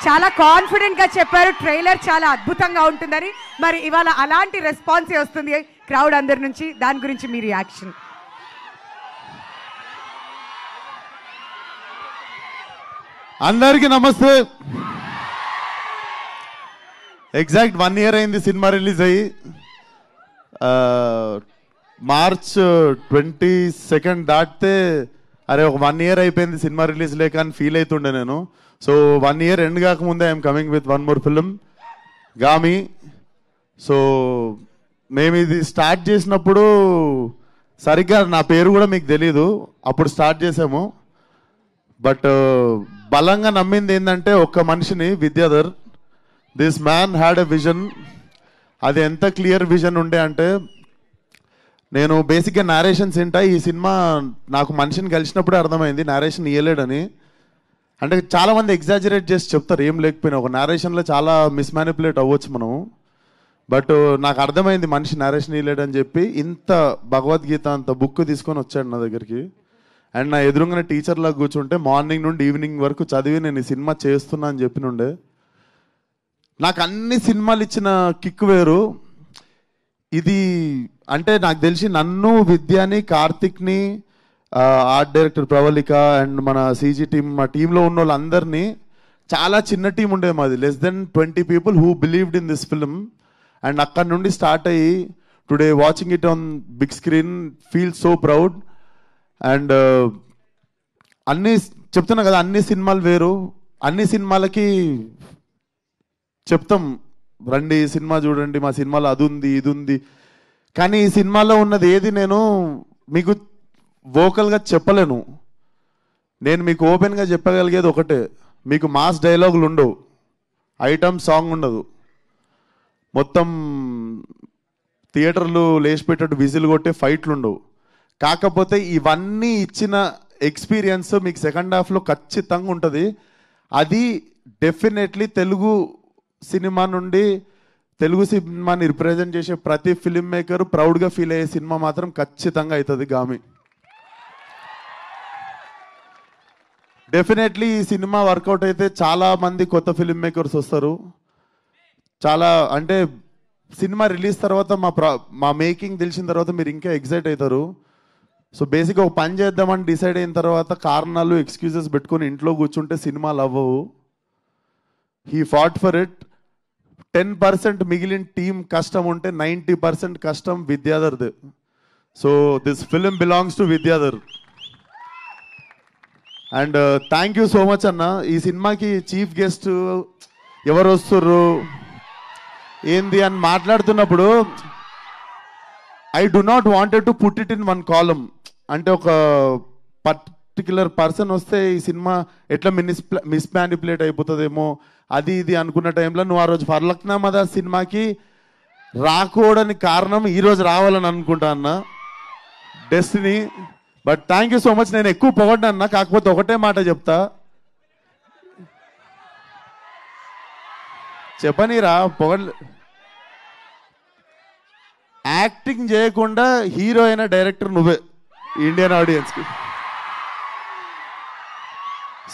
చాలా కాన్ఫిడెంట్ గా చెప్పారు ట్రైలర్ చాలా అద్భుతంగా ఉంటుందని. మరి ఇవాళ అలాంటి రెస్పాన్సే వస్తుంది క్రౌడ్ అందరి నుంచి. దాని గురించి మీ రియాక్షన్? అందరికీ నమస్తే. ఎగ్జాక్ట్ 1 year అయింది సినిమా రిలీజ్ అయ్యి. March 22 దాటితే అరే ఒక 1 year అయిపోయింది సినిమా రిలీజ్ లేక అని ఫీల్ అవుతుండే నేను. సో 1 year ఎండ్ కాకముందే I'm coming with 1 more film, Gaami. So మేము ఇది స్టార్ట్ చేసినప్పుడు సరిగ్గా నా పేరు కూడా మీకు తెలీదు, అప్పుడు స్టార్ట్ చేసాము. బట్ బలంగా నమ్మింది ఏంటంటే ఒక్క మనిషిని, Vidyadhar. This man had a vision. అది ఎంత క్లియర్ విజన్ ఉండే అంటే, నేను బేసిక్గా నేరేషన్స్ ఏంటా ఈ సినిమా నాకు మనిషిని కలిసినప్పుడే అర్థమైంది నేరేషన్ ఇయ్యలేడని. అంటే చాలామంది ఎగ్జాజరేట్ చేసి చెప్తారు ఏం లేకపోయినా, ఒక నేరేషన్లో చాలా మిస్మానిపులేట్ అవ్వచ్చు మనం. బట్ నాకు అర్థమైంది మనిషి నేరేషన్ ఇయ్యలేడని చెప్పి ఇంత భగవద్గీత అంత బుక్ తీసుకొని వచ్చాడు నా దగ్గరికి. అండ్ నా ఎదురుగానే టీచర్లా కూర్చుంటే మార్నింగ్ నుండి ఈవినింగ్ వరకు చదివి నేను ఈ సినిమా చేస్తున్నా అని చెప్పినుండే. నాకు అన్ని సినిమాలు ఇచ్చిన కిక్ వేరు. ఇది అంటే నాకు తెలిసి నన్ను, విద్యాని, కార్తిక్ని, ఆర్ట్ డైరెక్టర్ ప్రవళిక అండ్ మన సీజీ టీమ్, మా టీంలో ఉన్న వాళ్ళందరినీ, చాలా చిన్న టీం ఉండేది మాది, less than 20 people who believed in this film. And అక్కడ నుండి స్టార్ట్ అయ్యి today watching it on big screen feel so proud. And అన్ని చెప్తున్నా కదా, అన్ని సినిమాలు వేరు. అన్ని సినిమాలకి చెప్తాం రండి సినిమా చూడండి, మా సినిమాలో అది ఉంది ఇది ఉంది. కానీ ఈ సినిమాలో ఉన్నది ఏది నేను మీకు వోకల్గా చెప్పలేను. నేను మీకు ఓపెన్గా చెప్పగలిగేది ఒకటే, మీకు మాస్ డైలాగులు ఉండవు, ఐటమ్ సాంగ్ ఉండదు, మొత్తం థియేటర్లు లేచిపెట్టేట్టు విజిల్ కొట్టే ఫైట్లు ఉండవు. కాకపోతే ఇవన్నీ ఇచ్చిన ఎక్స్పీరియన్స్ మీకు సెకండ్ హాఫ్లో ఖచ్చితంగా ఉంటుంది. అది డెఫినెట్లీ తెలుగు సినిమా నుండి, తెలుగు సినిమాని రిప్రజెంట్ చేసే ప్రతి ఫిల్మ్ మేకర్ ప్రౌడ్గా ఫీల్ అయ్యే సినిమా మాత్రం ఖచ్చితంగా అవుతుంది గామి. డెఫినెట్లీ ఈ సినిమా వర్కౌట్ అయితే చాలా మంది కొత్త ఫిల్మ్ మేకర్స్ వస్తారు. చాలా అంటే సినిమా రిలీజ్ తర్వాత మా మేకింగ్ తెలిసిన తర్వాత మీరు ఇంకా ఎక్సైట్ అవుతారు. సో బేసిక్గా ఒక పని చేద్దామని డిసైడ్ అయిన తర్వాత కారణాలు, ఎక్స్క్యూజెస్ పెట్టుకొని ఇంట్లో కూర్చుంటే సినిమాలు అవ్వవు. He fought for it. 10% మిగిలిన టీం కష్టం ఉంటే 90% కష్టం విద్యాధర్ది. So this film belongs to Vidyadhar. And thank you so much అన్న. ఈ సినిమాకి చీఫ్ గెస్ట్ ఎవరు వస్తుర్రు ఏంది అని మాట్లాడుతున్నప్పుడు I do not wanted to put it in 1 column. అంటే ఒక పర్టిక్యులర్ పర్సన్ వస్తే ఈ సినిమా ఎట్లా మిస్మానిపులేట్ అయిపోతుందేమో అది ఇది అనుకున్న టైంలో నువ్వు ఆ రోజు ఫర్లక్నామా సినిమాకి రాకూడని కారణం ఈరోజు రావాలని అనుకుంటా అన్న, destiny. But thank you so much. నేను ఎక్కువ పొగడ్డా అన్న, కాకపోతే ఒకటే మాట చెప్తా, చెప్పనీరా యాక్టింగ్ చేయకుండా హీరో అయిన డైరెక్టర్ నువ్వే ఇండియన్ ఆడియన్స్కి.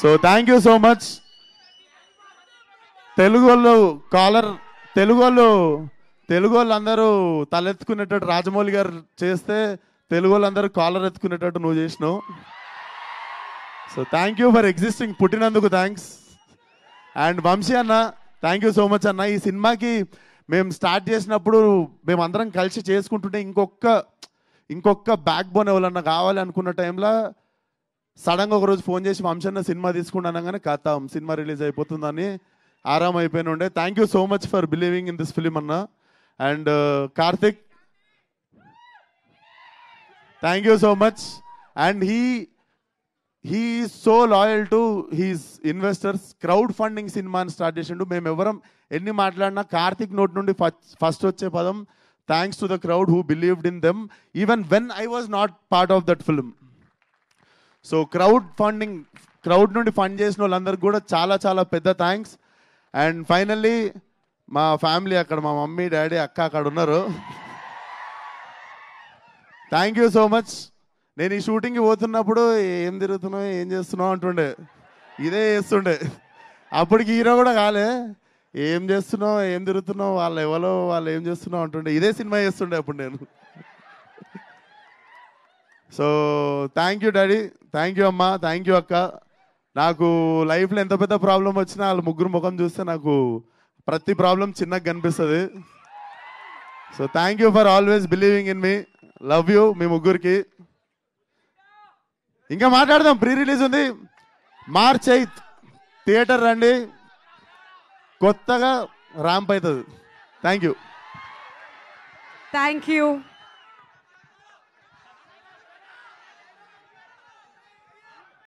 So thank you so much. Telugu వాళ్ళు అందరూ తలెత్తుకునేటట్టు రాజమౌళి గారు చేస్తే తెలుగు వాళ్ళందరూ కాలర్ ఎత్తుకునేటట్టు నువ్వు చేసినావు. So thank you for existing, పుట్టినందుకు థ్యాంక్స్. అండ్ వంశీ అన్న థ్యాంక్ యూ సో మచ్ అన్న. ఈ సినిమాకి మేము స్టార్ట్ చేసినప్పుడు మేమందరం కలిసి చేసుకుంటుంటే ఇంకొక బ్యాక్ బోన్ ఎవరన్నా కావాలి అనుకున్న టైంలో సడన్గా ఒకరోజు ఫోన్ చేసి వంశన్న సినిమా తీసుకుంటాను కానీ కథం సినిమా రిలీజ్ అయిపోతుందని ఆరామ్ అయిపోయిన ఉండే. Thank you so much for believing in this film అన్న. And Karthik thank you so much. And he is so loyal to his investors. Crowd funding సినిమాని స్టార్ట్ చేసిండు. మేము ఎవరం ఎన్ని మాట్లాడినా కార్తిక్ నోట్ నుండి ఫస్ట్ వచ్చే పదం thanks to the crowd who believed in them even when I was not part of that film. So crowd నుండి ఫండ్ చేసిన వాళ్ళందరికీ కూడా చాలా చాలా పెద్ద థ్యాంక్స్. అండ్ ఫైనల్లీ మా ఫ్యామిలీ, అక్కడ మా మమ్మీ డాడీ అక్క అక్కడ ఉన్నారు. Thank you so much. నేను ఈ షూటింగ్కి పోతున్నప్పుడు ఏం తిరుగుతున్నావు ఏం చేస్తున్నావు అంటుండే, ఇదే చేస్తుండే. అప్పటికి హీరో కూడా కాలే. ఏం చేస్తున్నావు, ఏం తిరుగుతున్నావు, వాళ్ళు ఎవరో వాళ్ళు ఏం చేస్తున్నావు అంటుండే. ఇదే సినిమా చేస్తుండే అప్పుడు నేను. So thank you daddy, thank you అమ్మ, థ్యాంక్ యూ అక్క. నాకు లైఫ్లో ఎంత పెద్ద ప్రాబ్లం వచ్చినా వాళ్ళ ముగ్గురు ముఖం చూస్తే నాకు ప్రతి ప్రాబ్లం చిన్నగా కనిపిస్తుంది. So thank you for always believing in me. Love you మీ ముగ్గురికి. ఇంకా మాట్లాడదాం. ప్రీ రిలీజ్ ఉంది March 8th, థియేటర్ రండి, కొత్తగా ర్యాంప్ అవుతుంది. Thank you. Thank you.